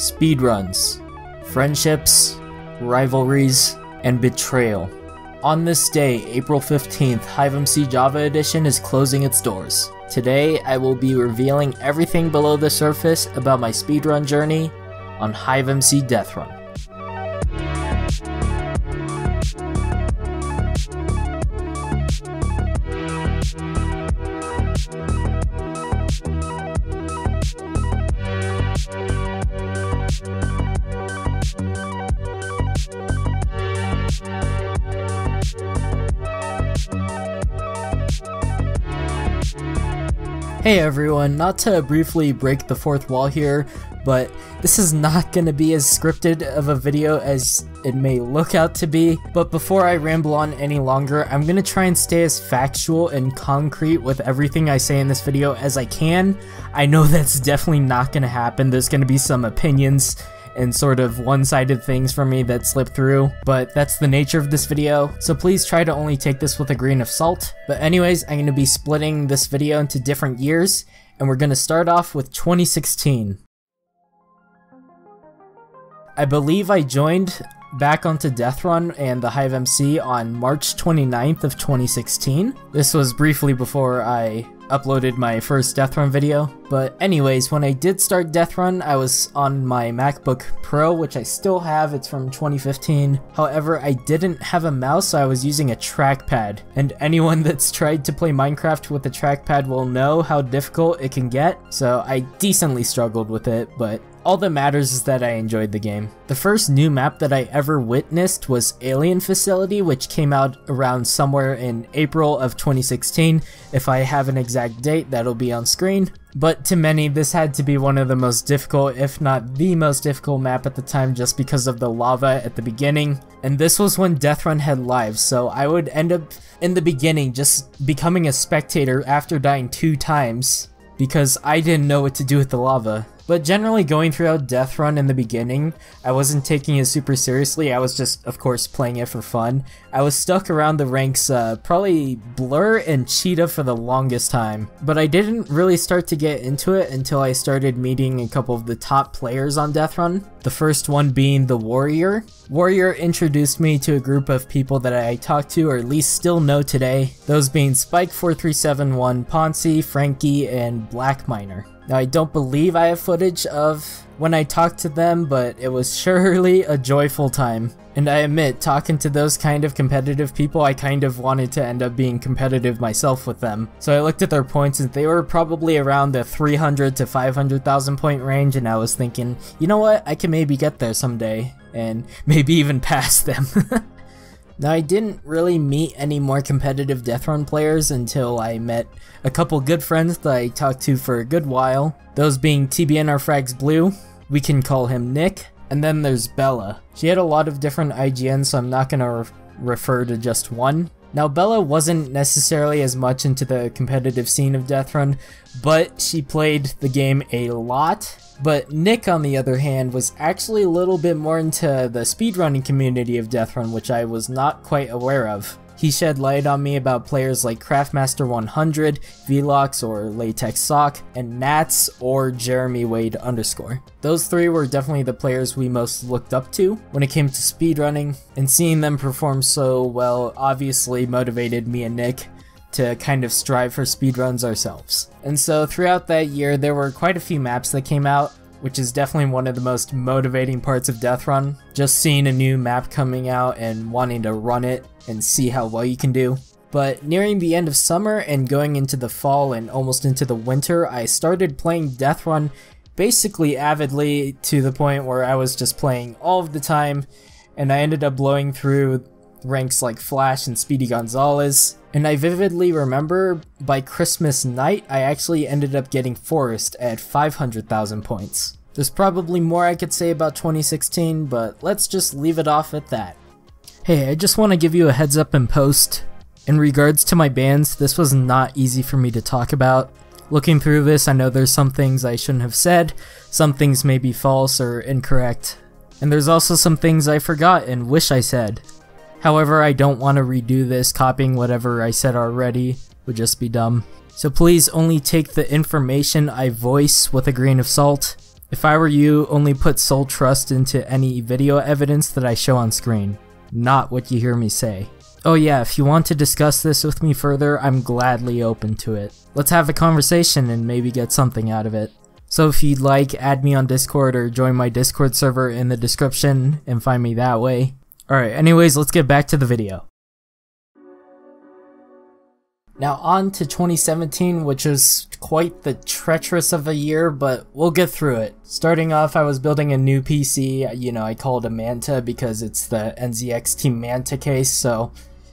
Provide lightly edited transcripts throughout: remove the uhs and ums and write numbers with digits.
speedruns, friendships, rivalries, and betrayal. On this day, April 15th, HiveMC Java Edition is closing its doors. Today, I will be revealing everything below the surface about my speedrun journey on HiveMC DeathRun. Hey everyone, not to briefly break the fourth wall here, but this is not going to be as scripted of a video as it may look out to be. But before I ramble on any longer, I'm going to try and stay as factual and concrete with everything I say in this video as I can. I know that's definitely not going to happen. There's going to be some opinions and sort of one-sided things from me that slip through, but that's the nature of this video, so please try to only take this with a grain of salt. But anyways, I'm going to be splitting this video into different years, and we're going to start off with 2016. I believe I joined back onto DeathRun and the HiveMC on March 29th of 2016. This was briefly before I uploaded my first DeathRun video. But anyways, when I did start DeathRun, I was on my MacBook Pro, which I still have. It's from 2015. However, I didn't have a mouse, so I was using a trackpad. And anyone that's tried to play Minecraft with a trackpad will know how difficult it can get. So I decently struggled with it, but all that matters is that I enjoyed the game. The first new map that I ever witnessed was Alien Facility, which came out around somewhere in April of 2016. If I have an exact date, that'll be on screen. But to many, this had to be one of the most difficult, if not the most difficult map at the time, just because of the lava at the beginning. And this was when DeathRun had lives, so I would end up in the beginning just becoming a spectator after dying 2 times because I didn't know what to do with the lava. But generally going throughout DeathRun in the beginning, I wasn't taking it super seriously. I was just, of course, playing it for fun. I was stuck around the ranks probably Blur and Cheetah for the longest time. But I didn't really start to get into it until I started meeting a couple of the top players on DeathRun. The first one being the Warrior. Warrior introduced me to a group of people that I talked to, or at least still know today. Those being Spike4371, Ponzi, Frankie, and Black Miner. Now, I don't believe I have footage of when I talked to them, but it was surely a joyful time. And I admit, talking to those kind of competitive people, I kind of wanted to end up being competitive myself with them. So I looked at their points and they were probably around the 300 to 500,000 point range, and I was thinking, you know what, I can maybe get there someday, and maybe even pass them. Now, I didn't really meet any more competitive DeathRun players until I met a couple good friends that I talked to for a good while. Those being TBNRFrags Blue, we can call him Nick, and then there's Bella. She had a lot of different IGNs, so I'm not going to refer to just one. Now, Bella wasn't necessarily as much into the competitive scene of DeathRun, but she played the game a lot. But Nick, on the other hand, was actually a little bit more into the speedrunning community of DeathRun, which I was not quite aware of. He shed light on me about players like Craftmaster100, Vlox or Latex Sock, and Nats or Jeremy Wade _. Those 3 were definitely the players we most looked up to when it came to speedrunning, and seeing them perform so well obviously motivated me and Nick to kind of strive for speedruns ourselves. And so throughout that year, there were quite a few maps that came out, which is definitely one of the most motivating parts of DeathRun. Just seeing a new map coming out and wanting to run it and see how well you can do. But nearing the end of summer and going into the fall and almost into the winter, I started playing DeathRun basically avidly, to the point where I was just playing all of the time, and I ended up blowing through ranks like Flash and Speedy Gonzalez. And I vividly remember by Christmas night, I actually ended up getting Forest at 500,000 points. There's probably more I could say about 2016, but let's just leave it off at that. Hey, I just want to give you a heads up in post. In regards to my bans, this was not easy for me to talk about. Looking through this, I know there's some things I shouldn't have said, some things may be false or incorrect, and there's also some things I forgot and wish I said. However, I don't want to redo this. Copying whatever I said already would just be dumb. So please only take the information I voice with a grain of salt. If I were you, only put sole trust into any video evidence that I show on screen, not what you hear me say. Oh yeah, if you want to discuss this with me further, I'm gladly open to it. Let's have a conversation and maybe get something out of it. So if you'd like, add me on Discord or join my Discord server in the description and find me that way. Alright, anyways, let's get back to the video. Now on to 2017, which was quite the treacherous of a year, but we'll get through it. Starting off, I was building a new PC, you know, I called it a Manta because it's the NZX Team Manta case, so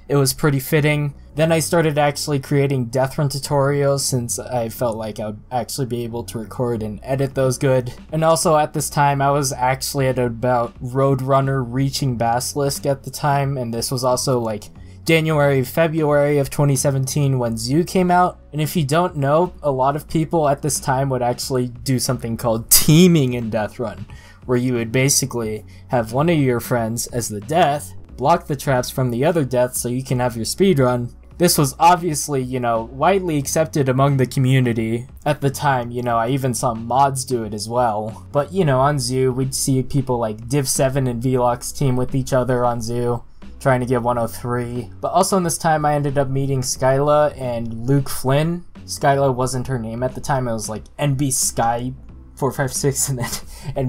it was pretty fitting. Then I started actually creating DeathRun tutorials since I felt like I would actually be able to record and edit those good. And also at this time, I was actually at about Roadrunner reaching Basilisk at the time, and this was also like January, February of 2017 when Zoo came out. And if you don't know, a lot of people at this time would actually do something called teaming in DeathRun, where you would basically have one of your friends as the death, block the traps from the other death so you can have your speedrun. This was obviously, you know, widely accepted among the community at the time. You know, I even saw mods do it as well. But, you know, on Zoo, we'd see people like Div7 and Vlox team with each other on Zoo, trying to get 103. But also in this time, I ended up meeting Skyla and Luke Flynn. Skyla wasn't her name at the time, it was like NB Sky 456 and then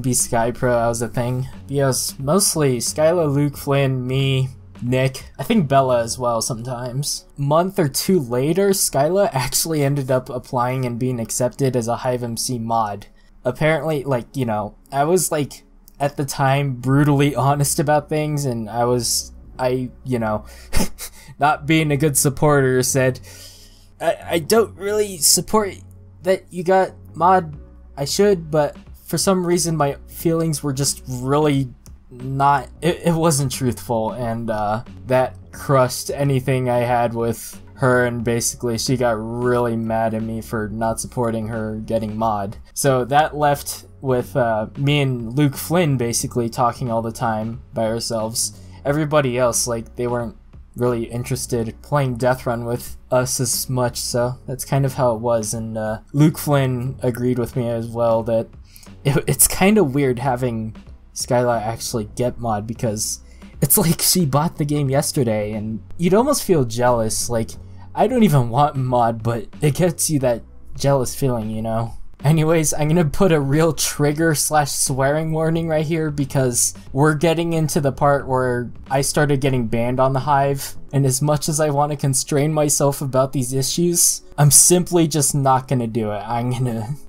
NB Sky Pro, that was a thing. Yes, mostly Skyla, Luke Flynn, me, Nick, I think Bella as well sometimes. Month or two later, Skyla actually ended up applying and being accepted as a HiveMC mod. Apparently, like, you know, I was like, at the time, brutally honest about things, and I, you know, not being a good supporter, said, I don't really support that you got mod, I should, but for some reason my feelings were just really not, it wasn't truthful, and that crushed anything I had with her, and basically she got really mad at me for not supporting her getting mod. So that left with me and Luke Flynn basically talking all the time by ourselves. Everybody else, like, they weren't really interested playing DeathRun with us as much, so that's kind of how it was. And Luke Flynn agreed with me as well that it's kind of weird having Skyla actually get mod, because it's like she bought the game yesterday and you'd almost feel jealous. Like, I don't even want mod, but it gets you that jealous feeling, you know? Anyways, I'm gonna put a real trigger / swearing warning right here, because we're getting into the part where I started getting banned on the Hive, and as much as I want to constrain myself about these issues, I'm simply just not gonna do it. I'm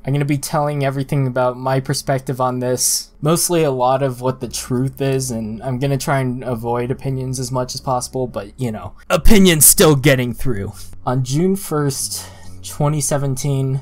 gonna be telling everything about my perspective on this, mostly a lot of what the truth is, and I'm gonna try and avoid opinions as much as possible, but you know, opinions still getting through. On June 1st, 2017,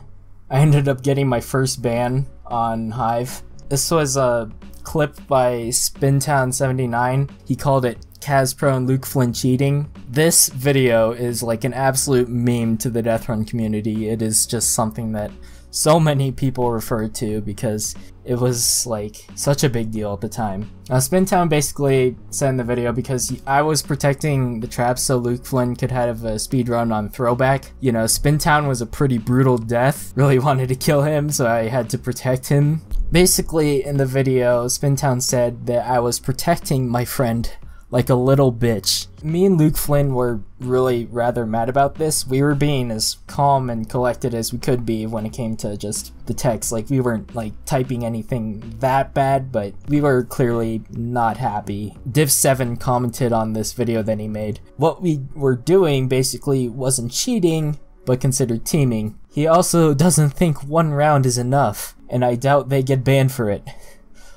I ended up getting my first ban on Hive. This was a clip by Spintown79. He called it KaZPro and Luke Flynn cheating. This video is like an absolute meme to the DeathRun community. It is just something that so many people refer to because it was like such a big deal at the time. Now Spintown basically said in the video, because I was protecting the traps so Luke Flynn could have a speedrun on throwback. You know, Spintown was a pretty brutal death. Really wanted to kill him, so I had to protect him. Basically in the video, Spintown said that I was protecting my friend like a little bitch. Me and Luke Flynn were really rather mad about this. We were being as calm and collected as we could be when it came to just the text. Like, we weren't like typing anything that bad, but we were clearly not happy. Div7 commented on this video that he made. What we were doing basically wasn't cheating, but considered teaming. He also doesn't think one round is enough, and I doubt they get banned for it.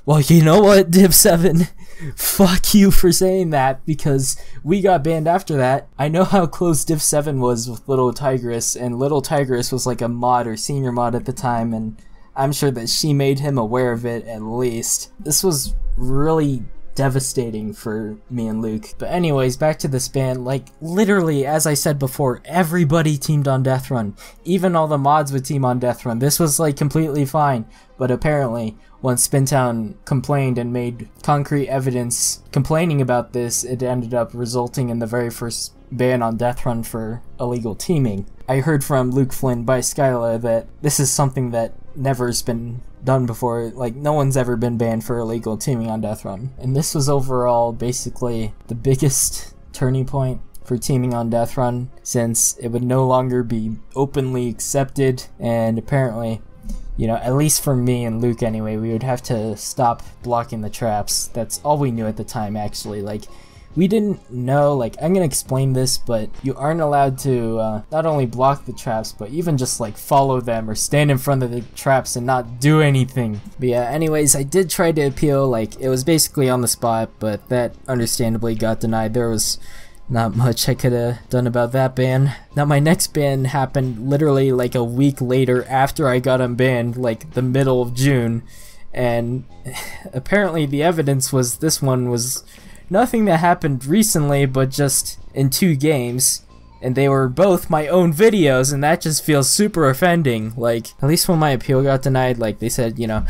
Well, you know what, Div7? Fuck you for saying that, because we got banned after that. I know how close Div7 was with Little Tigress, and Little Tigress was like a mod or senior mod at the time, and I'm sure that she made him aware of it at least. This was really devastating for me and Luke. But anyways, back to this ban. Like, literally, as I said before, everybody teamed on DeathRun. Even all the mods would team on DeathRun. This was like completely fine. But apparently, once Spintown complained and made concrete evidence complaining about this, it ended up resulting in the very first ban on DeathRun for illegal teaming. I heard from Luke Flynn by Skyla that this is something that never's been done before. Like, no one's ever been banned for illegal teaming on DeathRun. And this was overall basically the biggest turning point for teaming on DeathRun, since it would no longer be openly accepted, and apparently, you know, at least for me and Luke anyway, we would have to stop blocking the traps. That's all we knew at the time, actually. Like, we didn't know, like, I'm gonna explain this, but you aren't allowed to not only block the traps, but even just like follow them or stand in front of the traps and not do anything. But yeah, anyways, I did try to appeal. Like, it was basically on the spot, but that understandably got denied. There was not much I could have done about that ban. Now, my next ban happened literally like a week later after I got unbanned, like the middle of June, and apparently the evidence was this one was nothing that happened recently, but just in 2 games, and they were both my own videos, and that just feels super offending. Like, at least when my appeal got denied, like, they said, you know,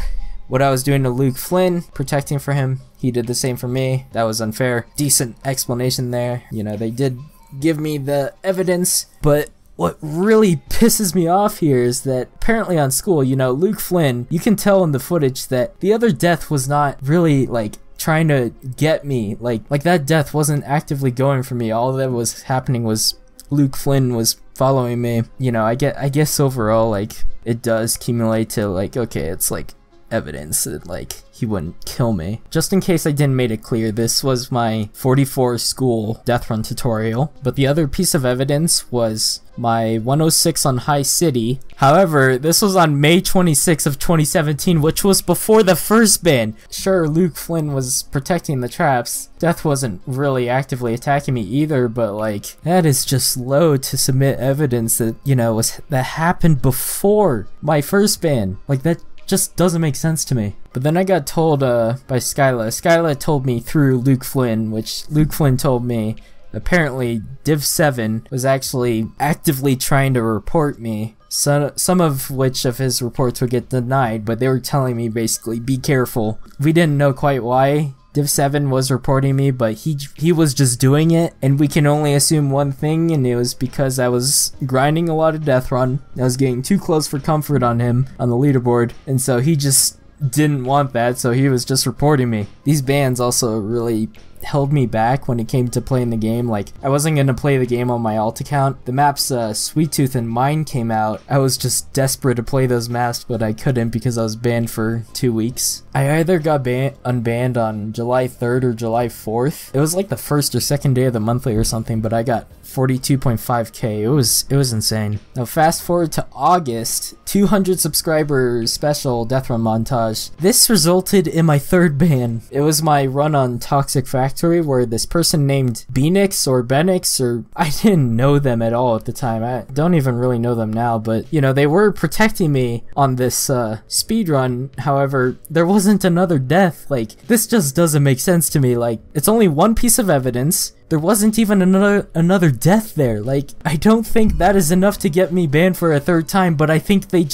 what I was doing to Luke Flynn, protecting for him, he did the same for me. That was unfair. Decent explanation there. You know, they did give me the evidence, but what really pisses me off here is that apparently on school, you know, Luke Flynn, you can tell in the footage that the other death was not really, like, trying to get me. Like that death wasn't actively going for me. All that was happening was Luke Flynn was following me. You know, I guess overall, like, it does accumulate to, like, okay, it's like evidence that, like, he wouldn't kill me. Just in case I didn't make it clear, this was my 44 school DeathRun tutorial, but the other piece of evidence was my 106 on High City. However, this was on May 26th of 2017, which was before the first ban. Sure, Luke Flynn was protecting the traps. Death wasn't really actively attacking me either, but, like, that is just low to submit evidence that, you know, that happened before my first ban. Like, that just doesn't make sense to me. But then I got told by Skyla. Skyla told me through Luke Flynn, which Luke Flynn told me apparently Div7 was actually actively trying to report me. Some of which of his reports would get denied, but they were telling me basically, be careful. We didn't know quite why Div7 was reporting me, but he was just doing it, and we can only assume one thing, and it was because I was grinding a lot of DeathRun. I was getting too close for comfort on him on the leaderboard, and so he just didn't want that, so he was just reporting me. These bans also really held me back when it came to playing the game. Like, I wasn't gonna play the game on my alt account. The maps Sweet Tooth and Mine came out. I was just desperate to play those maps, but I couldn't because I was banned for 2 weeks. I either got unbanned on July 3rd or July 4th. It was like the first or second day of the monthly or something, but I got 42.5k. It was insane. Now fast forward to August, 200 subscribers special DeathRun montage. This resulted in my 3rd ban. It was my run on Toxic Factory where this person named Benix or Benix, or I didn't know them at all at the time. I don't even really know them now, but you know, they were protecting me on this speedrun. However, there wasn't another death. Like, this just doesn't make sense to me. Like, it's only one piece of evidence. There wasn't even another death there. Like, I don't think that is enough to get me banned for a 3rd time, but I think they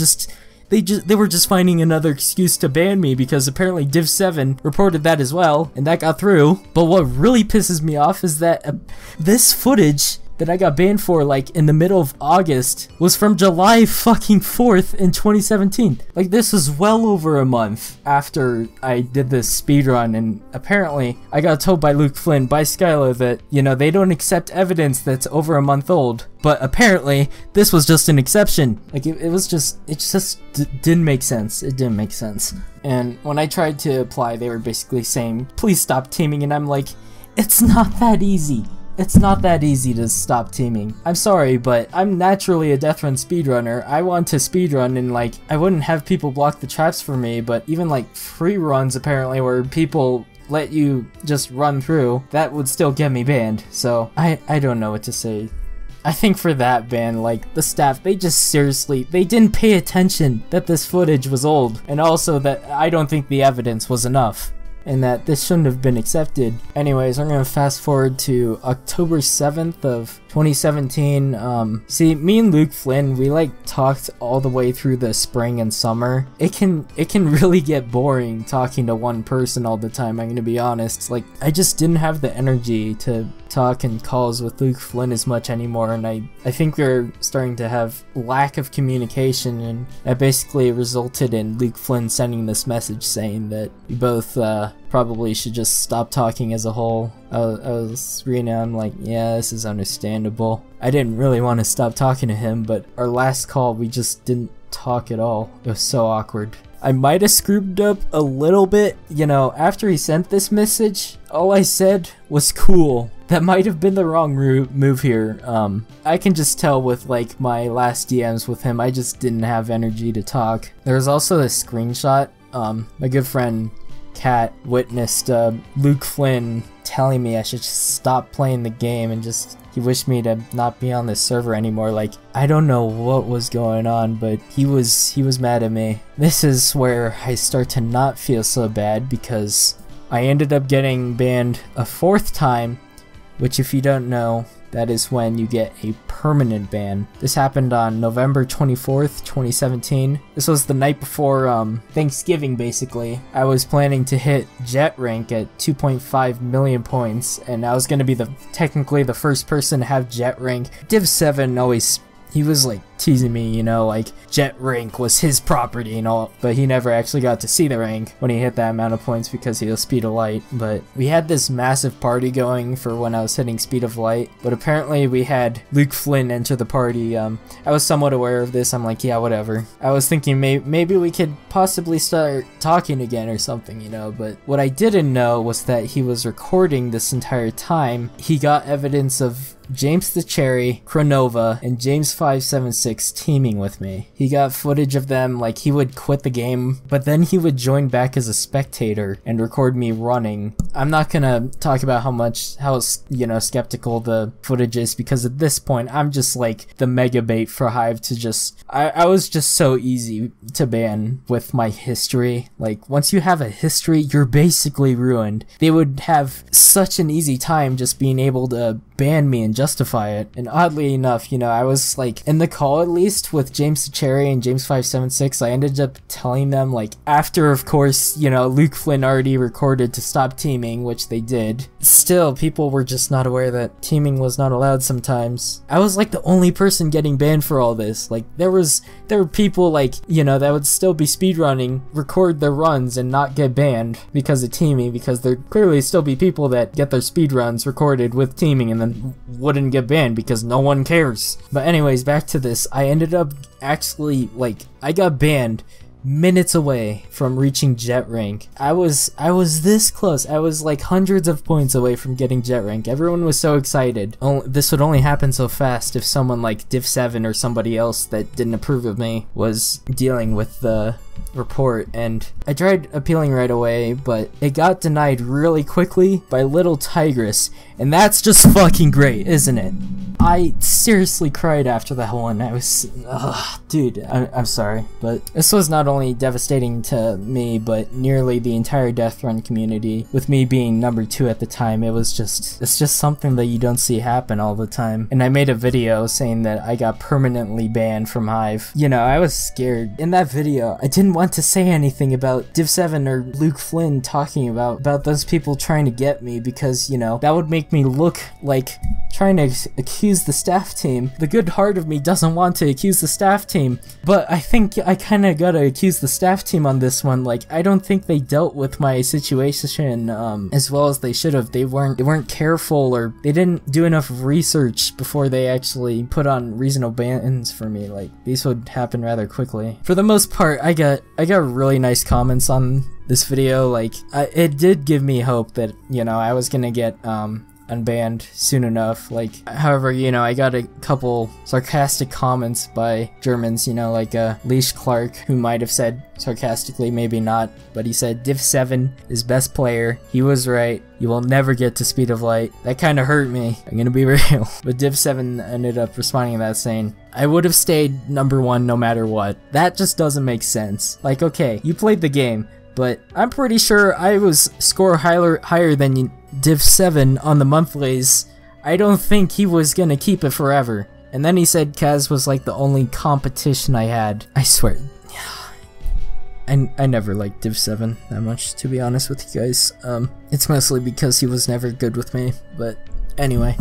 were just finding another excuse to ban me because apparently Div7 reported that as well, and that got through. But what really pisses me off is that this footage that I got banned for, like, in the middle of August was from July fucking 4th in 2017. Like, this is well over a month after I did this speedrun, and apparently I got told by Luke Flynn, by Skyla, that, you know, they don't accept evidence that's over a month old. But apparently this was just an exception. Like, it just didn't make sense. It didn't make sense. And when I tried to apply, they were basically saying, please stop teaming, and I'm like, it's not that easy. It's not that easy to stop teaming. I'm sorry, but I'm naturally a DeathRun speedrunner. I want to speedrun, and, like, I wouldn't have people block the traps for me, but even, like, free runs apparently where people let you just run through, that would still get me banned. So I don't know what to say. I think for that ban, like, the staff, they just seriously, they didn't pay attention that this footage was old, and also that I don't think the evidence was enough. and that this shouldn't have been accepted. Anyways, I'm gonna fast forward to October 7th of 2017. See, me and Luke Flynn, we like talked all the way through the spring and summer. It can really get boring talking to one person all the time, I'm gonna be honest. Like, I just didn't have the energy to talk in calls with Luke Flynn as much anymore, and I think we're starting to have lack of communication, and that basically resulted in Luke Flynn sending this message saying that we both probably should just stop talking as a whole. I was reading it, I'm like, yeah, this is understandable. I didn't really want to stop talking to him, but our last call, we just didn't talk at all. It was so awkward. I might have screwed up a little bit, you know, after he sent this message, all I said was cool. That might have been the wrong move here. I can just tell with like my last DMs with him, I just didn't have energy to talk. There was also a screenshot. My good friend Kat witnessed Luke Flynn telling me I should just stop playing the game, and just he wished me to not be on this server anymore. Like, I don't know what was going on, but he was mad at me. This is where I start to not feel so bad, because I ended up getting banned a 4th time, which, if you don't know, that is when you get a permanent ban. This happened on November 24th, 2017. This was the night before Thanksgiving, basically. I was planning to hit jet rank at 2.5 million points, and I was going to be technically the first person to have jet rank. Div7 always, he was like teasing me, you know, like jet rank was his property and all, but he never actually got to see the rank when he hit that amount of points because he was speed of light. But we had this massive party going for when I was hitting speed of light, but apparently we had Luke Flynn enter the party. I was somewhat aware of this. I'm like, yeah, whatever. I was thinking maybe we could possibly start talking again or something, you know, but what I didn't know was that he was recording this entire time. He got evidence of James the Cherry, Chronova, and James576 teaming with me. He got footage of them, like he would quit the game, but then he would join back as a spectator and record me running. I'm not gonna talk about how you know, skeptical the footage is, because at this point I'm just like the mega bait for Hive to just, I was just so easy to ban with my history. Like, once you have a history, you're basically ruined. They would have such an easy time just being able to ban me and justify it. And oddly enough, you know, I was like, in the call at least with James the Cherry and James576, I ended up telling them, like, after of course, you know, Luke Flynn already recorded to stop teaming, which they did. Still, people were just not aware that teaming was not allowed sometimes. I was like the only person getting banned for all this. Like, there were people, like, you know, that would still be speedrunning, record their runs and not get banned because of teaming, because there clearly still be people that get their speedruns recorded with teaming and then wouldn't get banned because no one cares. But anyways, back to this. I ended up actually, like, I got banned minutes away from reaching jet rank. I was this close. I was like hundreds of points away from getting jet rank. Everyone was so excited. This would only happen so fast if someone like Div7 or somebody else that didn't approve of me was dealing with the report, and I tried appealing right away, but it got denied really quickly by Little Tigress, and that's just fucking great, isn't it? I seriously cried after that one. I was, dude, I'm sorry, but this was not only devastating to me, but nearly the entire DeathRun community, with me being number 2 at the time. It's just something that you don't see happen all the time. And I made a video saying that I got permanently banned from Hive. You know, I was scared. In that video, I didn't want to say anything about Div7 or Luke Flynn talking about those people trying to get me, because, you know, that would make me look like trying to accuse the staff team. The good heart of me doesn't want to accuse the staff team, but I think I kind of gotta accuse the staff team on this one. Like, I don't think they dealt with my situation as well as they should have. They weren't careful, or they didn't do enough research before they actually put on reasonable bans for me. Like, these would happen rather quickly. For the most part, I got really nice comments on this video. Like, it did give me hope that, you know, I was gonna get unbanned soon enough. Like, however, you know, I got a couple sarcastic comments by Germans, you know, like Leash Clark, who might have said sarcastically, maybe not, but he said Div7 is best player. He was right. You will never get to speed of light. That kind of hurt me, I'm gonna be real. But Div7 ended up responding to that saying, I would have stayed number 1 no matter what. That just doesn't make sense. Like, okay, you played the game, but I'm pretty sure I was score higher than Div7 on the monthlies. I don't think he was gonna keep it forever. And then he said Kaz was like the only competition I had. I swear. I never liked Div7 that much, to be honest with you guys. It's mostly because he was never good with me, but anyway.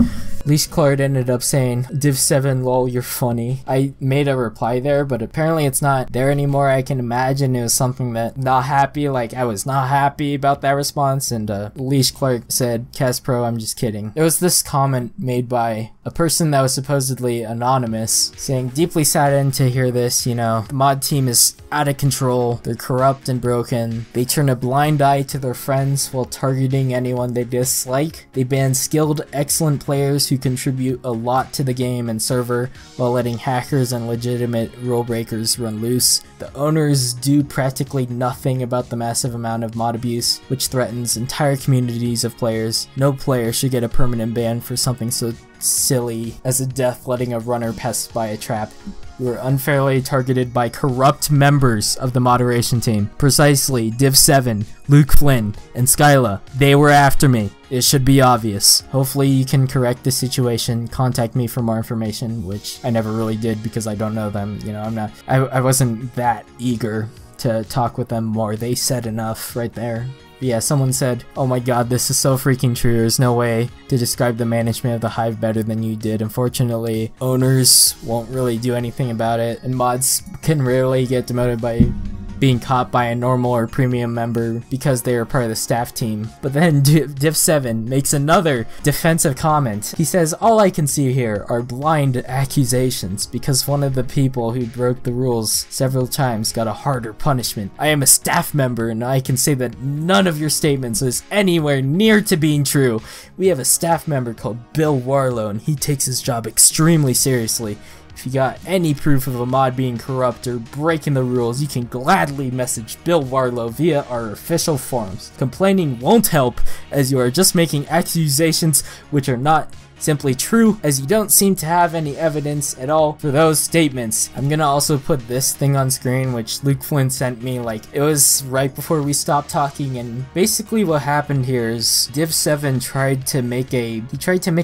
Leash Claude ended up saying, Div7 lol, you're funny. I made a reply there, but apparently it's not there anymore. I can imagine it was something that not happy, like I was not happy about that response, and Leash Clark said, KaZPro, I'm just kidding. There was this comment made by a person that was supposedly anonymous, saying, deeply saddened to hear this, you know, the mod team is out of control, they're corrupt and broken, they turn a blind eye to their friends while targeting anyone they dislike, they ban skilled, excellent players who contribute a lot to the game and server while letting hackers and legitimate rule breakers run loose. The owners do practically nothing about the massive amount of mod abuse, which threatens entire communities of players. No player should get a permanent ban for something so silly as a death letting a runner pass by a trap. We were unfairly targeted by corrupt members of the moderation team. Precisely, Div7, Luke Flynn, and Skyla. They were after me. It should be obvious. Hopefully you can correct the situation, contact me for more information, which I never really did because I don't know them, you know, I wasn't that eager to talk with them more. They said enough right there. But yeah, someone said, oh my god, this is so freaking true, there's no way to describe the management of the Hive better than you did. Unfortunately, owners won't really do anything about it, and mods can rarely get demoted by being caught by a normal or premium member because they are part of the staff team. But then Div7 makes another defensive comment. He says, all I can see here are blind accusations because one of the people who broke the rules several times got a harder punishment. I am a staff member and I can say that none of your statements is anywhere near to being true. We have a staff member called Bill Warlow and he takes his job extremely seriously. If you got any proof of a mod being corrupt or breaking the rules, you can gladly message Bill Warlow via our official forums. Complaining won't help, as you are just making accusations which are not simply true, as you don't seem to have any evidence at all for those statements. I'm gonna also put this thing on screen, which Luke Flynn sent me, like, it was right before we stopped talking, and basically what happened here is Div7 tried to make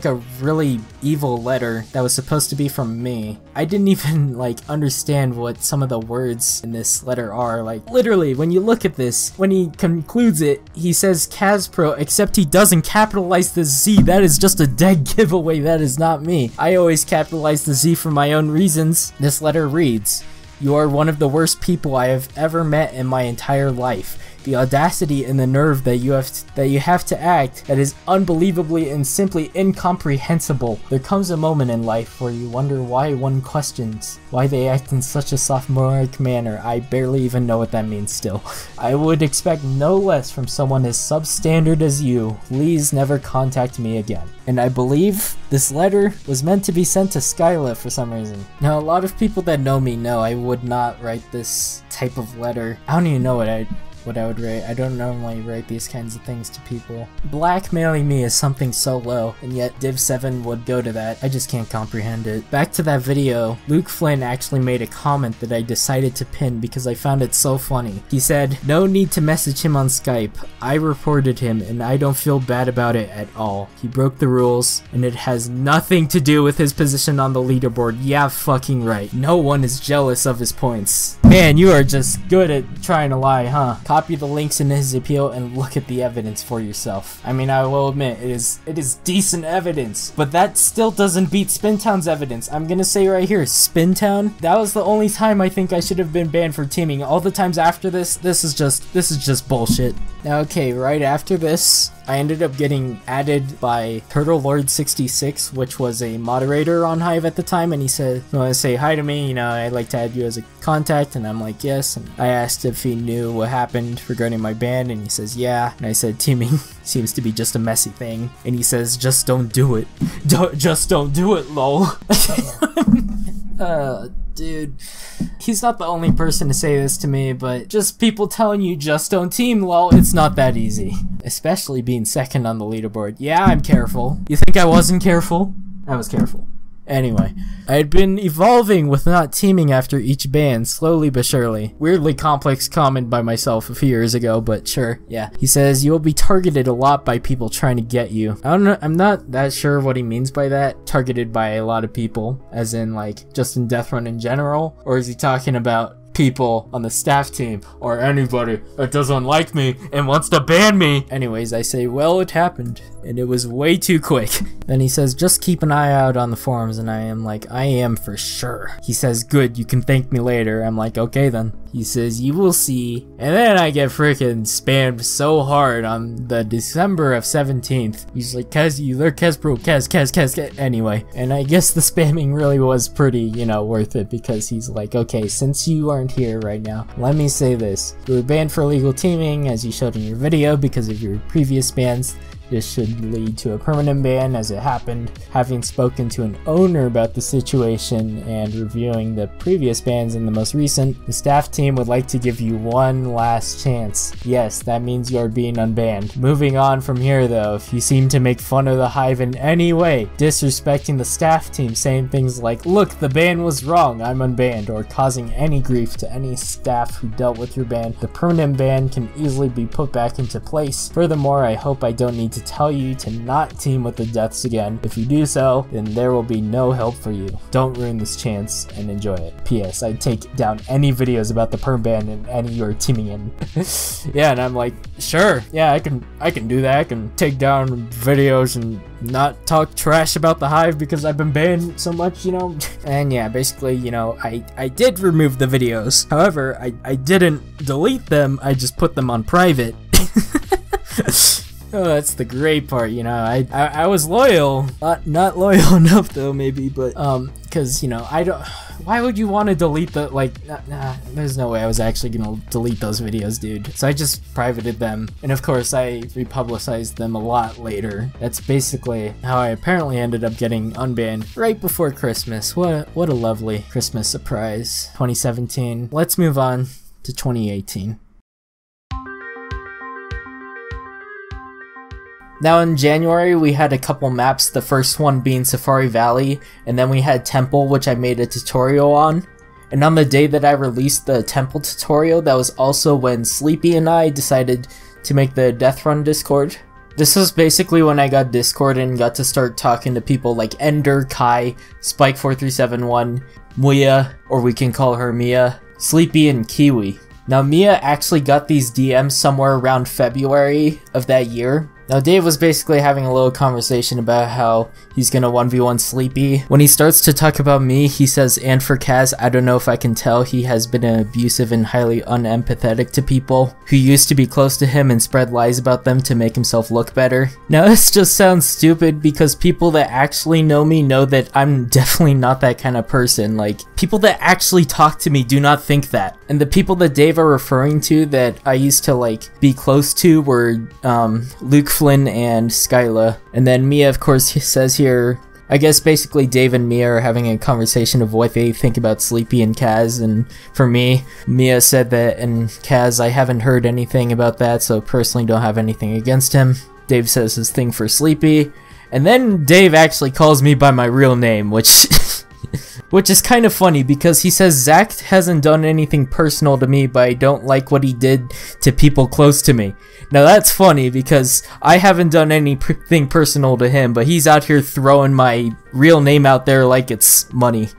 a really evil letter that was supposed to be from me. I didn't even, like, understand what some of the words in this letter are. Like, literally, when you look at this, when he concludes it, he says KaZPro, except he doesn't capitalize the Z. That is just a dead giveaway. That is not me. I always capitalize the Z for my own reasons. This letter reads, you are one of the worst people I have ever met in my entire life. The audacity and the nerve that you have to act that is unbelievably and simply incomprehensible. There comes a moment in life where you wonder why one questions why they act in such a sophomoric manner. I barely even know what that means still. I would expect no less from someone as substandard as you. Please never contact me again. And I believe this letter was meant to be sent to Skyla for some reason. Now, a lot of people that know me know I would not write this type of letter. I don't even know what I would write. I don't normally write these kinds of things to people. Blackmailing me is something so low, and yet Div7 would go to that. I just can't comprehend it. Back to that video, Luke Flynn actually made a comment that I decided to pin because I found it so funny. He said, no need to message him on Skype. I reported him and I don't feel bad about it at all. He broke the rules and it has nothing to do with his position on the leaderboard. Yeah, fucking right. No one is jealous of his points. Man, you are just good at trying to lie, huh? Copy the links in his appeal and look at the evidence for yourself. I mean, I will admit, it is decent evidence, but that still doesn't beat Spintown's evidence. I'm gonna say right here, Spintown, that was the only time I think I should have been banned for teaming. All the times after this is just bullshit. Now, okay, right after this, I ended up getting added by TurtleLord66, which was a moderator on Hive at the time, and he said, you want to say hi to me, you know, I'd like to add you as a contact, and I'm like, yes, and I asked if he knew what happened regarding my ban, and he says, yeah, and I said, teaming seems to be just a messy thing, and he says, just don't do it. Just don't do it, lol. Dude, he's not the only person to say this to me, but just people telling you just don't team, lol, it's not that easy. Especially being second on the leaderboard. Yeah, I'm careful. You think I wasn't careful? I was careful. Anyway, I had been evolving with not teaming after each ban, slowly but surely. Weirdly complex comment by myself a few years ago, but sure, yeah. He says, you will be targeted a lot by people trying to get you. I don't know, I'm not that sure what he means by that. Targeted by a lot of people, as in like, just in DeathRun in general? Or is he talking about people on the staff team, or anybody that doesn't like me and wants to ban me? Anyways, I say, well, it happened, and it was way too quick. Then he says, just keep an eye out on the forums, and I am like, I am for sure. He says, good, you can thank me later. I'm like, okay then. He says, you will see. And then I get freaking spammed so hard on the December of 17th. He's like, Kaz, you there, KaZPro, Kaz. Anyway, and I guess the spamming really was pretty, you know, worth it, because he's like, okay, since you aren't here right now, let me say this. You were banned for illegal teaming, as you showed in your video, because of your previous bans. This should lead to a permanent ban as it happened. Having spoken to an owner about the situation and reviewing the previous bans and the most recent, the staff team would like to give you one last chance. Yes, that means you're being unbanned. Moving on from here though, if you seem to make fun of the Hive in any way, disrespecting the staff team, saying things like, look, the ban was wrong, I'm unbanned, or causing any grief to any staff who dealt with your ban, the permanent ban can easily be put back into place. Furthermore, I hope I don't need to tell you to not team with the Deaths again. If you do so, then there will be no help for you. Don't ruin this chance and enjoy it. P.S. I'd take down any videos about the perm ban and any you're teaming in. Yeah, and I'm like, sure, yeah, I can do that. I can take down videos and not talk trash about the Hive because I've been banned so much, you know. And yeah, basically, you know, I did remove the videos. However, I didn't delete them, I just put them on private. Oh, that's the great part, you know. I was loyal, not loyal enough though, maybe, but because, you know, I don't. Why would you want to delete the, like, nah, there's no way I was actually gonna delete those videos, dude. So I just privated them, and of course I republicized them a lot later. That's basically how I apparently ended up getting unbanned right before Christmas. What a lovely Christmas surprise. 2017. Let's move on to 2018. Now in January, we had a couple maps, the first one being Safari Valley, and then we had Temple, which I made a tutorial on. And on the day that I released the Temple tutorial, that was also when Sleepy and I decided to make the DeathRun Discord. This was basically when I got Discord and got to start talking to people like Ender, Kai, Spike4371, Muya, or we can call her Mia, Sleepy, and Kiwi. Now Mia actually got these DMs somewhere around February of that year. Now Dave was basically having a little conversation about how he's gonna 1v1 Sleepy. When he starts to talk about me, he says, and for Kaz, I don't know if I can tell, he has been abusive and highly unempathetic to people who used to be close to him and spread lies about them to make himself look better. Now this just sounds stupid because people that actually know me know that I'm definitely not that kind of person. Like, people that actually talk to me do not think that. And the people that Dave are referring to that I used to like be close to were Luke, Flynn, and Skyla. And then Mia, of course, says here, I guess basically Dave and Mia are having a conversation of what they think about Sleepy and Kaz, and for me, Mia said that, and Kaz, I haven't heard anything about that, so personally don't have anything against him. Dave says his thing for Sleepy, and then Dave actually calls me by my real name, which which is kind of funny because he says Zach hasn't done anything personal to me, but I don't like what he did to people close to me. Now that's funny because I haven't done anything personal to him, but he's out here throwing my real name out there like it's money.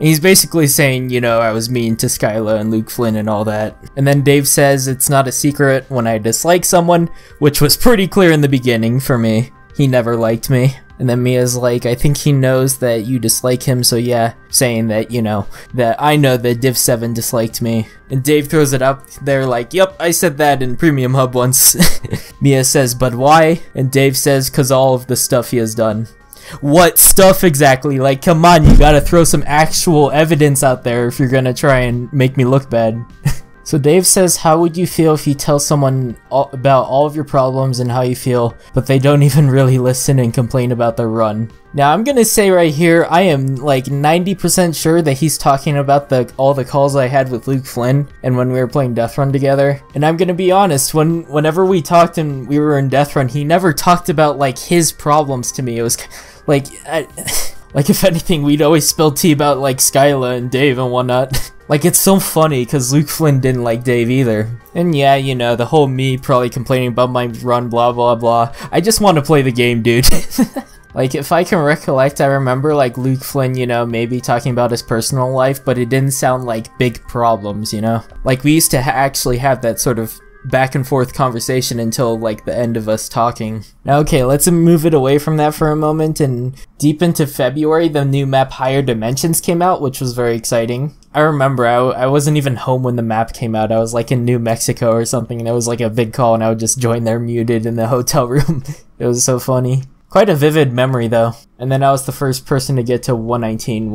He's basically saying, you know, I was mean to Skyla and Luke Flynn and all that. And then Dave says it's not a secret when I dislike someone, which was pretty clear in the beginning for me. He never liked me. And then Mia's like, I think he knows that you dislike him, so yeah, saying that, you know, that I know that Div7 disliked me. And Dave throws it up there like, yep, I said that in Premium Hub once. Mia says, but why? And Dave says, cause all of the stuff he has done. What stuff exactly? Like, come on, you gotta throw some actual evidence out there if you're gonna try and make me look bad. So Dave says, how would you feel if you tell someone about all of your problems and how you feel, but they don't even really listen and complain about their run? Now I'm gonna say right here, I am like 90% sure that he's talking about all the calls I had with Luke Flynn and when we were playing DeathRun together. And I'm gonna be honest, whenever we talked and we were in DeathRun, he never talked about like his problems to me. It was like, Like, if anything, we'd always spill tea about, like, Skyla and Dave and whatnot. Like, it's so funny, because Luke Flynn didn't like Dave either. And yeah, you know, the whole me probably complaining about my run, blah, blah, blah. I just want to play the game, dude. Like, if I can recollect, I remember, like, Luke Flynn, you know, maybe talking about his personal life, but it didn't sound like big problems, you know? Like, we used to actually have that sort of back and forth conversation until, like, the end of us talking. Now, okay, let's move it away from that for a moment, and deep into February, the new map Higher Dimensions came out, which was very exciting. I remember I wasn't even home when the map came out. I was, like, in New Mexico or something, and it was, like, a big call, and I would just join there muted in the hotel room. It was so funny. Quite a vivid memory, though. And then I was the first person to get to 119,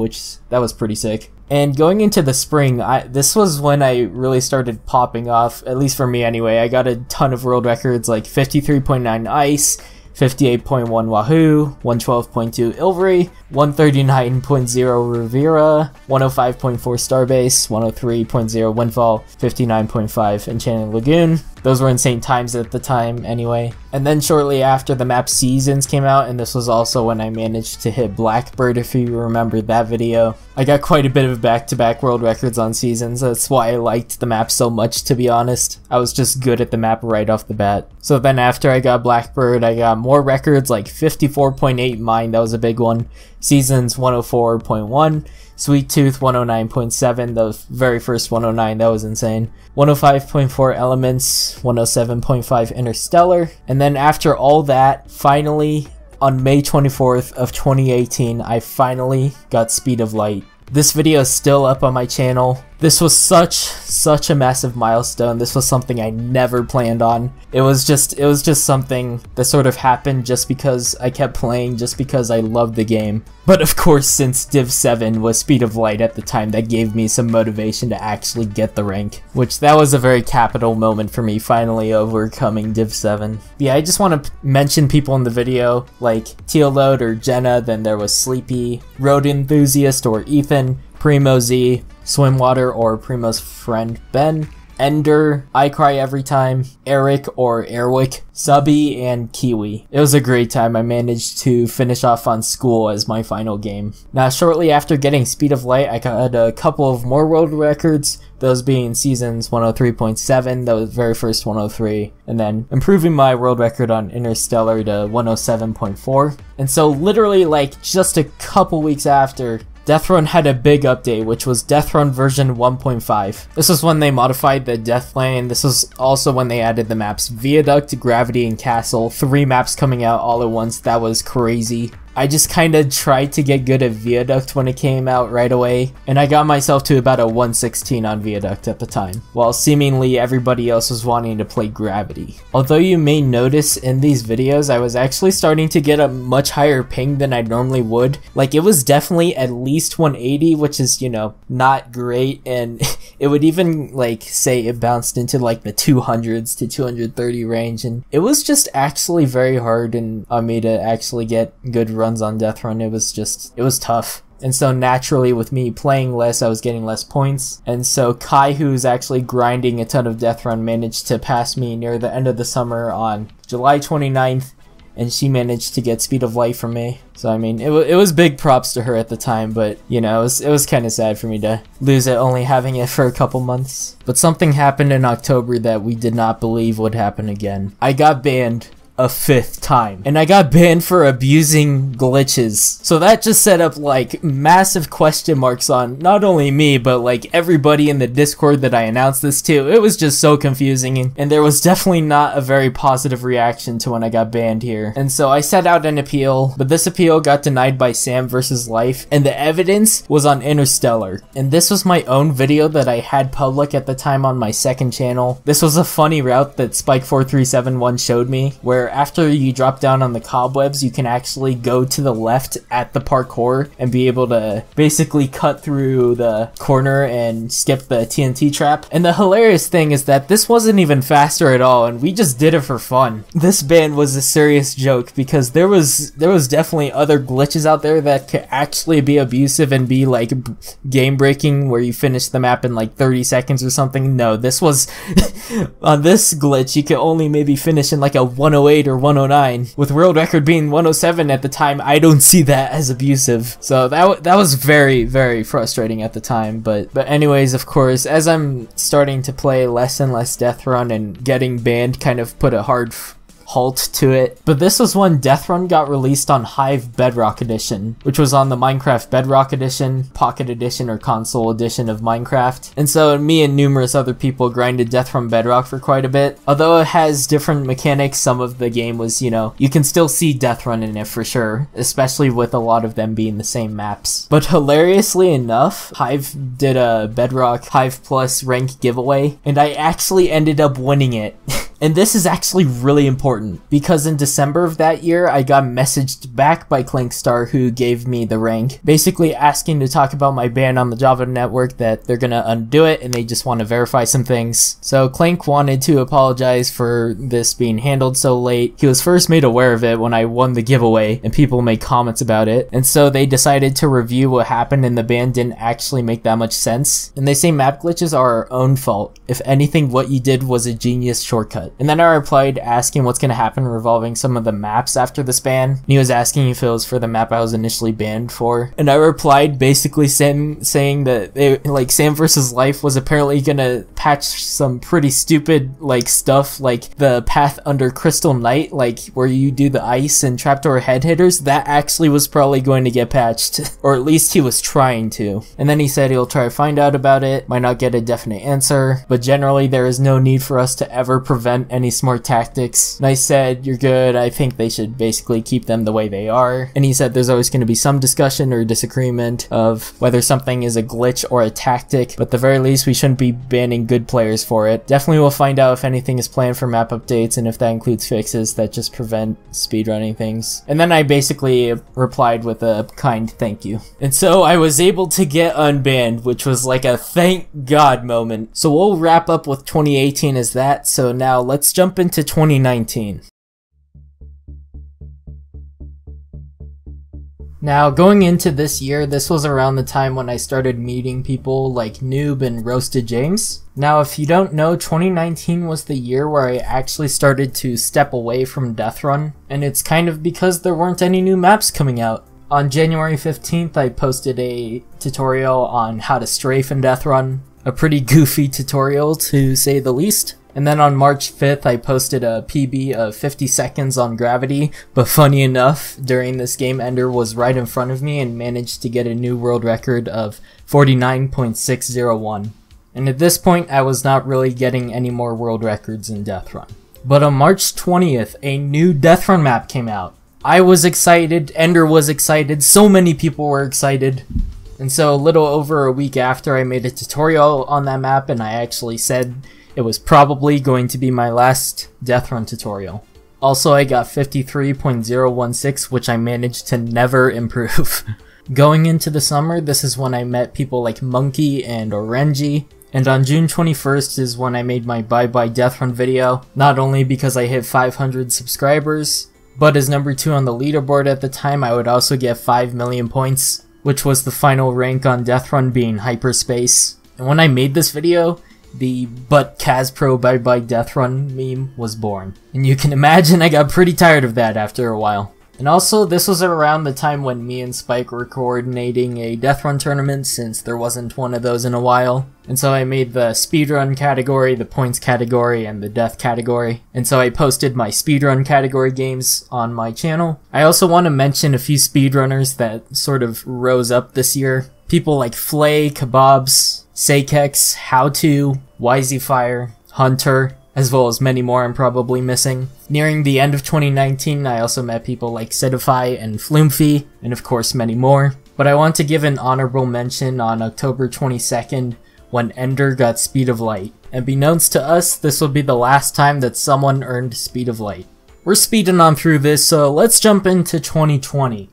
that was pretty sick. And going into the spring, this was when I really started popping off, at least for me anyway. I got a ton of world records, like 53.9 ice, 58.1 Wahoo, 112.2 Ilvery, 139.0 Rivera, 105.4 Starbase, 103.0 Windfall, 59.5 Enchanted Lagoon. Those were insane times at the time anyway. And then shortly after, the map Seasons came out, and this was also when I managed to hit Blackbird, if you remember that video. I got quite a bit of back-to-back world records on Seasons. That's why I liked the map so much, to be honest. I was just good at the map right off the bat. So then after I got Blackbird, I got more records, like 54.8 mine, that was a big one. Seasons 104.1. Sweet Tooth 109.7, the very first 109, that was insane. 105.4 Elements, 107.5 Interstellar. And then after all that, finally, on May 24th of 2018, I finally got Speed of Light. This video is still up on my channel. This was such a massive milestone. This was something I never planned on. It was just something that sort of happened just because I kept playing, just because I loved the game. But of course, since Div 7 was Speed of Light at the time, that gave me some motivation to actually get the rank. Which, that was a very capital moment for me, finally overcoming Div 7. Yeah, I just want to mention people in the video, like Tealode or Jenna, then there was Sleepy, Road Enthusiast or Ethan, Primo Z, Swimwater or Primo's friend Ben, Ender, I Cry Every Time, Eric or Airwick, Subby, and Kiwi. It was a great time. I managed to finish off on School as my final game. Now, shortly after getting Speed of Light, I got a couple of more world records, those being Seasons 103.7, that was the very first 103, and then improving my world record on Interstellar to 107.4. And so literally, like, just a couple weeks after, DeathRun had a big update, which was DeathRun version 1.5. This was when they modified the Death Lane. This was also when they added the maps Viaduct, Gravity, and Castle. 3 maps coming out all at once. That was crazy. I just kinda tried to get good at Viaduct when it came out right away, and I got myself to about a 116 on Viaduct at the time, while seemingly everybody else was wanting to play Gravity. Although you may notice in these videos, I was actually starting to get a much higher ping than I normally would. Like, it was definitely at least 180, which is, you know, not great, and it would even, like, say it bounced into, like, the 200s to 230 range, and it was just actually very hard on me to actually get good runs on DeathRun. It was tough. And so naturally, with me playing less, I was getting less points. And so Kai, who's actually grinding a ton of DeathRun, managed to pass me near the end of the summer on July 29th, and she managed to get Speed of Light from me. So I mean, it was big props to her at the time, but you know, it was kind of sad for me to lose it, only having it for a couple months. But something happened in October that we did not believe would happen again. I got banned a 5th time, and I got banned for abusing glitches. So that just set up like massive question marks on not only me, but like everybody in the Discord that I announced this to. It was just so confusing, and there was definitely not a very positive reaction to when I got banned here. And so I set out an appeal, but this appeal got denied by Sam vs. Life, and the evidence was on Interstellar. And this was my own video that I had public at the time on my second channel. This was a funny route that Spike4371 showed me, where after you drop down on the cobwebs, you can actually go to the left at the parkour and be able to basically cut through the corner and skip the TNT trap. And the hilarious thing is that this wasn't even faster at all, and we just did it for fun. This ban was a serious joke because there was definitely other glitches out there that could actually be abusive and be like game breaking, where you finish the map in like 30 seconds or something. No, this was on this glitch you could only maybe finish in like a 108 108 or 109. With world record being 107 at the time, I don't see that as abusive. So that was very, very frustrating at the time. But anyways, of course, as I'm starting to play less and less DeathRun and getting banned kind of put a hard halt to it. But this was when DeathRun got released on Hive Bedrock Edition, which was on the Minecraft Bedrock Edition, Pocket Edition, or Console Edition of Minecraft. And so me and numerous other people grinded DeathRun Bedrock for quite a bit. Although it has different mechanics, some of the game was, you know, you can still see DeathRun in it for sure, especially with a lot of them being the same maps. But hilariously enough, Hive did a Bedrock Hive Plus rank giveaway, and I actually ended up winning it. And this is actually really important, because in December of that year, I got messaged back by Clankstar, who gave me the rank, basically asking to talk about my ban on the Java network, that they're gonna undo it and they just want to verify some things. So Clank wanted to apologize for this being handled so late. He was first made aware of it when I won the giveaway and people made comments about it, and so they decided to review what happened, and the ban didn't actually make that much sense. And they say map glitches are our own fault. If anything, what you did was a genius shortcut. And then I replied asking what's going to happen revolving some of the maps after this ban. And he was asking if it was for the map I was initially banned for. And I replied basically saying that like Sam vs. Life was apparently going to patch some pretty stupid like stuff, like the path under Crystal Night, like where you do the ice and trapdoor head hitters. That actually was probably going to get patched, or at least he was trying to. And then he said he'll try to find out about it, might not get a definite answer, but generally there is no need for us to ever prevent any smart tactics. And I said, you're good, I think they should basically keep them the way they are. And he said there's always going to be some discussion or disagreement of whether something is a glitch or a tactic, but at the very least we shouldn't be banning good players for it. Definitely we'll find out if anything is planned for map updates and if that includes fixes that just prevent speedrunning things. And then I basically replied with a kind thank you. And so I was able to get unbanned, which was like a thank God moment. So we'll wrap up with 2018 as that, so now let's jump into 2019. Now, going into this year, this was around the time when I started meeting people like Noob and Roasted James. Now, if you don't know, 2019 was the year where I actually started to step away from DeathRun, and it's kind of because there weren't any new maps coming out. On January 15th, I posted a tutorial on how to strafe in DeathRun, a pretty goofy tutorial to say the least. And then on March 5th, I posted a PB of 50 seconds on gravity, but funny enough, during this game, Ender was right in front of me and managed to get a new world record of 49.601. And at this point, I was not really getting any more world records in DeathRun. But on March 20th, a new DeathRun map came out. I was excited, Ender was excited, so many people were excited. And so a little over a week after, I made a tutorial on that map, and I actually said it was probably going to be my last DeathRun tutorial. Also, I got 53.016, which I managed to never improve. Going into the summer, this is when I met people like Monkey and Orenji, and on June 21st is when I made my Bye Bye DeathRun video, not only because I hit 500 subscribers, but as number 2 on the leaderboard at the time, I would also get 5 million points, which was the final rank on DeathRun being hyperspace. And when I made this video, the "but KaZPro Bye Bye DeathRun" meme was born. And you can imagine I got pretty tired of that after a while. And also, this was around the time when me and Spike were coordinating a DeathRun tournament, since there wasn't one of those in a while. And so I made the speedrun category, the points category, and the death category. And so I posted my speedrun category games on my channel. I also want to mention a few speedrunners that sort of rose up this year. People like Flay, Kebabs, Saykex, How2, YZFire, Hunter, as well as many more I'm probably missing. Nearing the end of 2019, I also met people like Sedify and Flumphy, and of course many more. But I want to give an honorable mention on October 22nd, when Ender got Speed of Light. And beknownst to us, this will be the last time that someone earned Speed of Light. We're speeding on through this, so let's jump into 2020.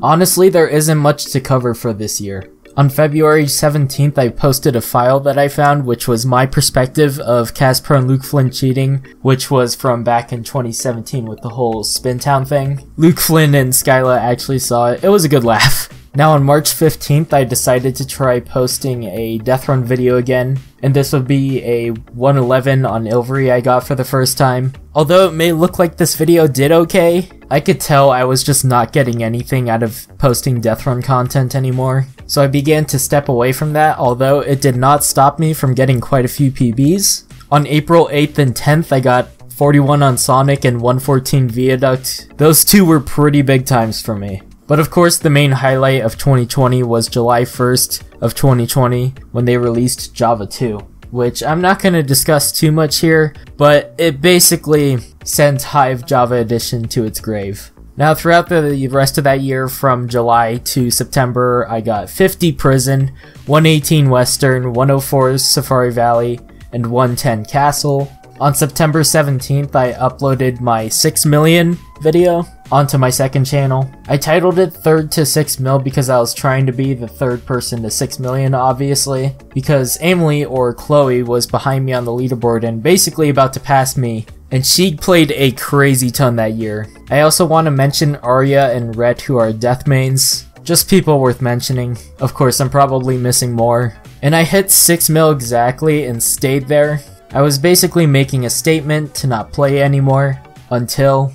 Honestly, there isn't much to cover for this year. On February 17th, I posted a file that I found, which was my perspective of KaZPro and Luke Flynn cheating, which was from back in 2017 with the whole Spintown thing. Luke Flynn and Skyla actually saw it. It was a good laugh. Now on March 15th, I decided to try posting a DeathRun video again, and this would be a 111 on Ilvery I got for the first time. Although it may look like this video did okay, I could tell I was just not getting anything out of posting DeathRun content anymore. So I began to step away from that, although it did not stop me from getting quite a few PBs. On April 8th and 10th, I got 41 on Sonic and 114 Viaduct. Those two were pretty big times for me. But of course, the main highlight of 2020 was July 1st of 2020 when they released Java 2, which I'm not going to discuss too much here, but it basically sent Hive Java Edition to its grave. Now throughout the rest of that year, from July to September, I got 50 Prison, 118 Western, 104 Safari Valley, and 110 Castle. On September 17th, I uploaded my 6 million video onto my second channel. I titled it Third to 6 Mil because I was trying to be the third person to 6 million, obviously, because Emily, or Chloe, was behind me on the leaderboard and basically about to pass me, and she played a crazy ton that year. I also want to mention Arya and Rhett, who are death mains. Just people worth mentioning. Of course, I'm probably missing more. And I hit 6 mil exactly and stayed there. I was basically making a statement to not play anymore until...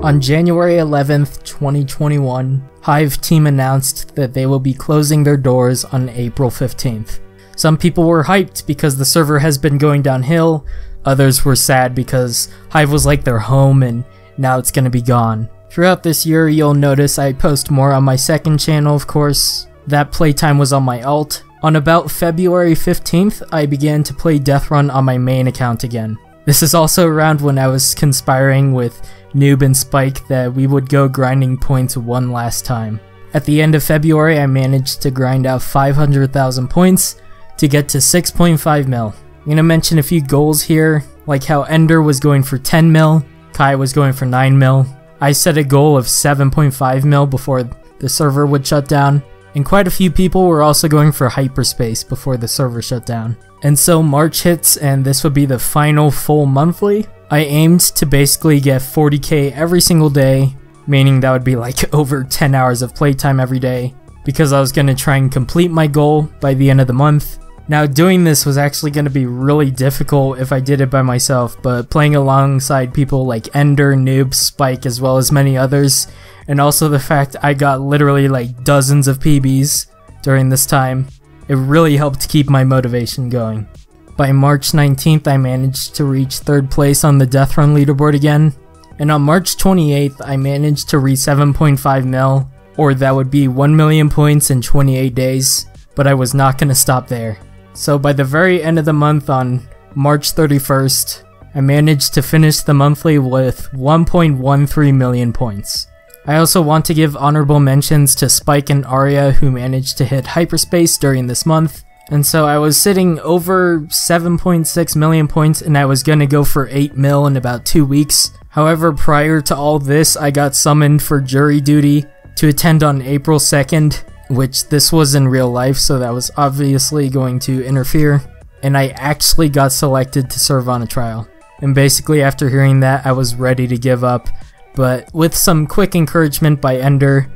On January 11th, 2021, Hive team announced that they will be closing their doors on April 15th. Some people were hyped because the server has been going downhill, others were sad because Hive was like their home and now it's gonna be gone. Throughout this year, you'll notice I post more on my second channel, of course. That playtime was on my alt. On about February 15th, I began to play DeathRun on my main account again. This is also around when I was conspiring with Noob and Spike that we would go grinding points one last time. At the end of February, I managed to grind out 500,000 points to get to 6.5 mil. I'm gonna mention a few goals here, like how Ender was going for 10 mil, Kai was going for 9 mil. I set a goal of 7.5 mil before the server would shut down. And quite a few people were also going for hyperspace before the server shut down. And so March hits, and this would be the final full monthly. I aimed to basically get 40k every single day, meaning that would be like over 10 hours of playtime every day, because I was going to try and complete my goal by the end of the month. Now doing this was actually going to be really difficult if I did it by myself, but playing alongside people like Ender, Noob, Spike, as well as many others, and also the fact I got literally like dozens of PBs during this time, it really helped keep my motivation going. By March 19th, I managed to reach 3rd place on the DeathRun leaderboard again, and on March 28th, I managed to reach 7.5 mil, or that would be 1 million points in 28 days, but I was not going to stop there. So by the very end of the month on March 31st, I managed to finish the monthly with 1.13 million points. I also want to give honorable mentions to Spike and Arya, who managed to hit hyperspace during this month. And so I was sitting over 7.6 million points and I was gonna go for 8 mil in about 2 weeks. However, prior to all this, I got summoned for jury duty to attend on April 2nd, which this was in real life, so that was obviously going to interfere. And I actually got selected to serve on a trial. And basically after hearing that, I was ready to give up. But with some quick encouragement by Ender,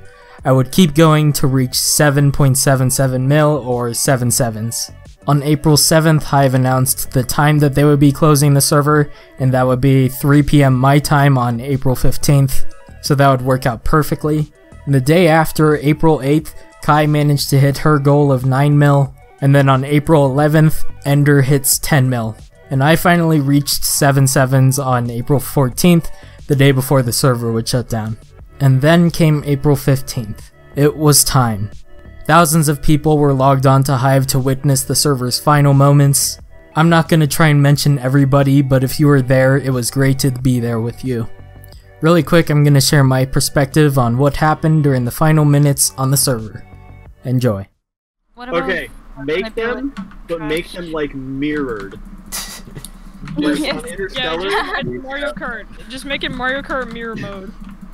I would keep going to reach 7.77 mil, or 7 sevens. On April 7th, Hive announced the time that they would be closing the server, and that would be 3 PM my time on April 15th, so that would work out perfectly. And the day after, April 8th, Kai managed to hit her goal of 9 mil, and then on April 11th, Ender hits 10 mil. And I finally reached 7 sevens on April 14th, the day before the server would shut down. And then came April 15th. It was time. Thousands of people were logged on to Hive to witness the server's final moments. I'm not going to try and mention everybody, but if you were there, it was great to be there with you. Really quick, I'm going to share my perspective on what happened during the final minutes on the server. Enjoy. Okay, make them, but make them like mirrored. Like on Interstellar. Yeah, Mario Kart. Just make it Mario Kart mirror mode.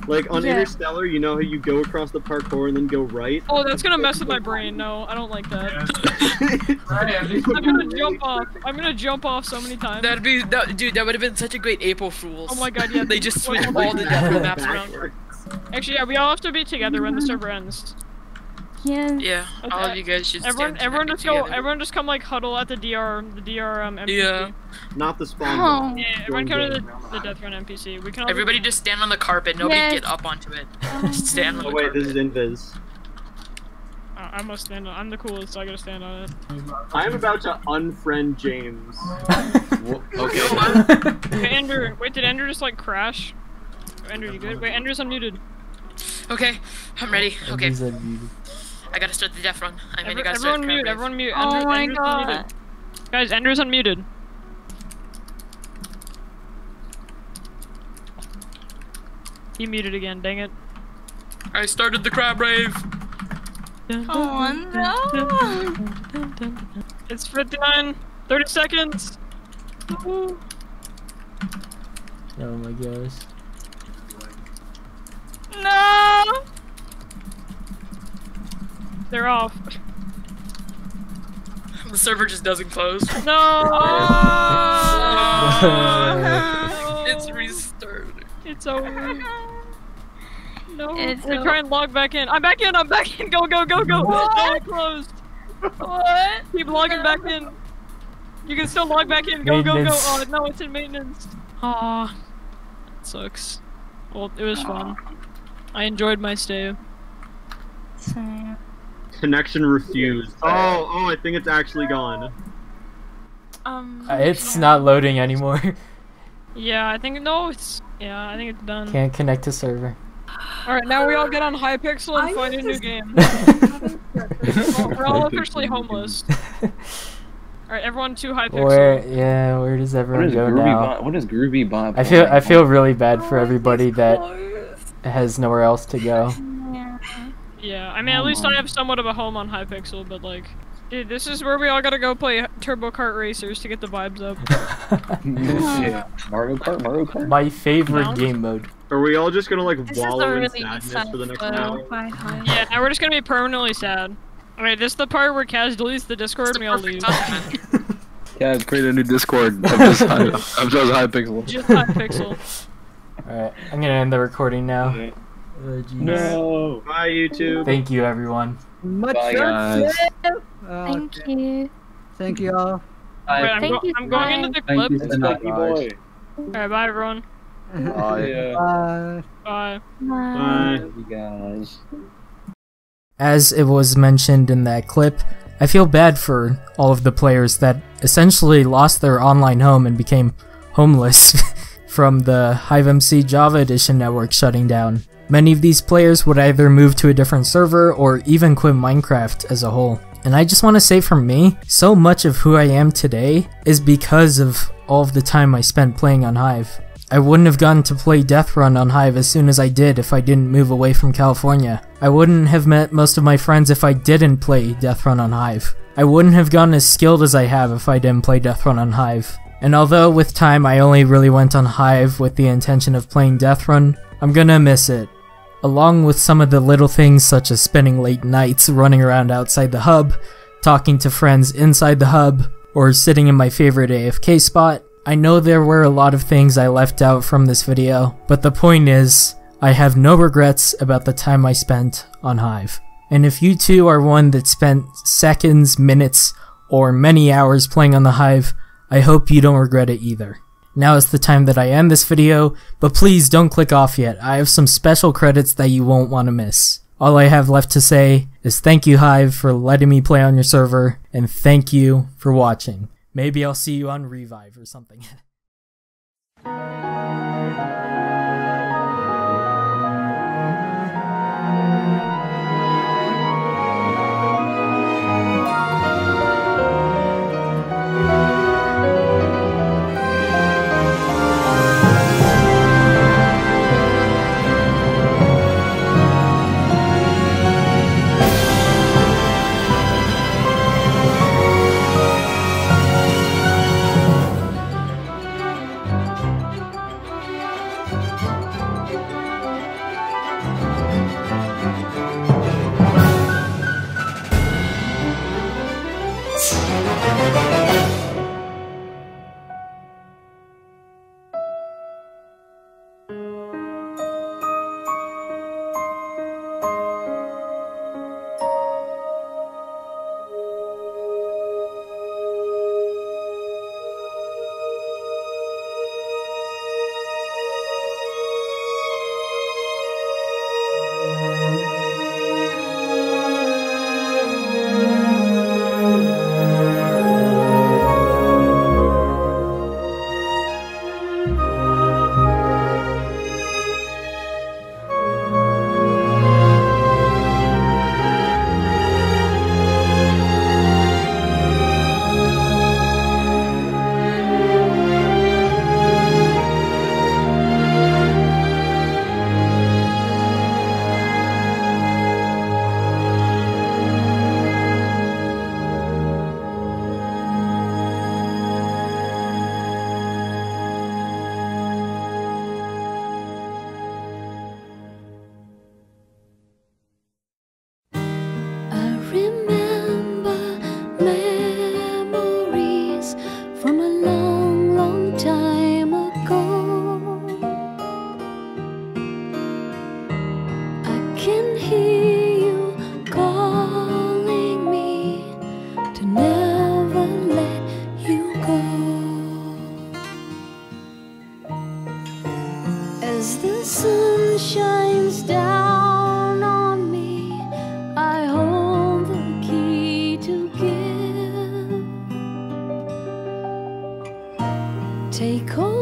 Like on Interstellar, you know how you go across the parkour and then go right? Oh, that's gonna mess with my brain. No, I don't like that. I'm gonna jump off. I'm gonna jump off so many times. Dude, that would have been such a great April Fools. Oh my god, yeah. They just switched all the different maps around. Actually, yeah, we all have to be together when the server ends. Yeah. Yeah, all of you guys should Everyone just together. go. Everyone just come like huddle at the NPC. Yeah. Not the spawn. Oh. Yeah, everyone come to the DeathRun NPC. We can all Everybody just stand on the carpet. Nobody get up onto it. Just stand on the Oh wait, carpet. this is invis. I must stand on. I'm the coolest, so I gotta stand on it. I am about to unfriend James. Okay. Wait, Andrew. Wait, did Andrew just like crash? Andrew, you good? Wait, Andrew's unmuted. Okay, I'm ready. Okay. He's unmuted. I gotta start the death run. I mean, I gotta start Everyone the mute. crab race. Everyone mute. Oh my Andrew's god. unmuted. Guys, Andrew's unmuted. He muted again. Dang it. I started the crab rave. Oh no. It's 59. 30 seconds. Oh my gosh. No. They're off. The server just doesn't close. No. It's restarted. It's over. No. It's Wait, try and log back in. I'm back in. I'm back in. Go, go, go, go. What? No, it closed. What? Keep logging back in. You can still log back in. Go, go, go. Maintenance. Oh, no, it's in maintenance. Aw. That sucks. Well, it was fun. I enjoyed my stay. Same. Connection refused. Oh, I think it's actually gone. It's not loading anymore. Yeah, I think I think it's done. Can't connect to server. Alright, now we all get on Hypixel and find a new game. We're all officially homeless. Alright, everyone to Hypixel. Where does everyone go now? What is Groovy Bob? I feel really bad for everybody that has nowhere else to go. Yeah, I mean, at least I have somewhat of a home on Hypixel, but like, dude, this is where we all gotta go play Turbo Kart Racers to get the vibes up. Yeah. Mario Kart. My favorite game mode. Are we all just gonna like This is wallow a in really sadness for the next sad hour? photo. Yeah, now we're just gonna be permanently sad. Alright, this is the part where Kaz deletes the Discord and we all leave. Yeah, create a new Discord. I'm just Hypixel. Just Hypixel. Alright, I'm gonna end the recording now. Jeez. No. Bye, YouTube. Thank you, everyone. Much Bye, guys. Thank you. Thank you all. Wait, Thank you, I'm going into the Thank clip. you so much. Bye. Alright, bye everyone. Oh yeah. Bye. Bye. Bye. Love you guys. As it was mentioned in that clip, I feel bad for all of the players that essentially lost their online home and became homeless from the HiveMC Java Edition network shutting down. Many of these players would either move to a different server or even quit Minecraft as a whole. And I just want to say for me, so much of who I am today is because of all of the time I spent playing on Hive. I wouldn't have gotten to play DeathRun on Hive as soon as I did if I didn't move away from California. I wouldn't have met most of my friends if I didn't play DeathRun on Hive. I wouldn't have gotten as skilled as I have if I didn't play DeathRun on Hive. And although with time I only really went on Hive with the intention of playing DeathRun, I'm gonna miss it. Along with some of the little things such as spending late nights running around outside the hub, talking to friends inside the hub, or sitting in my favorite AFK spot. I know there were a lot of things I left out from this video, but the point is, I have no regrets about the time I spent on Hive. And if you too are one that spent seconds, minutes, or many hours playing on the Hive, I hope you don't regret it either. Now is the time that I end this video, but please don't click off yet. I have some special credits that you won't want to miss. All I have left to say is thank you Hive for letting me play on your server, and thank you for watching. Maybe I'll see you on Revive or something. As the sun shines down on me, I hold the key to give. Take hold.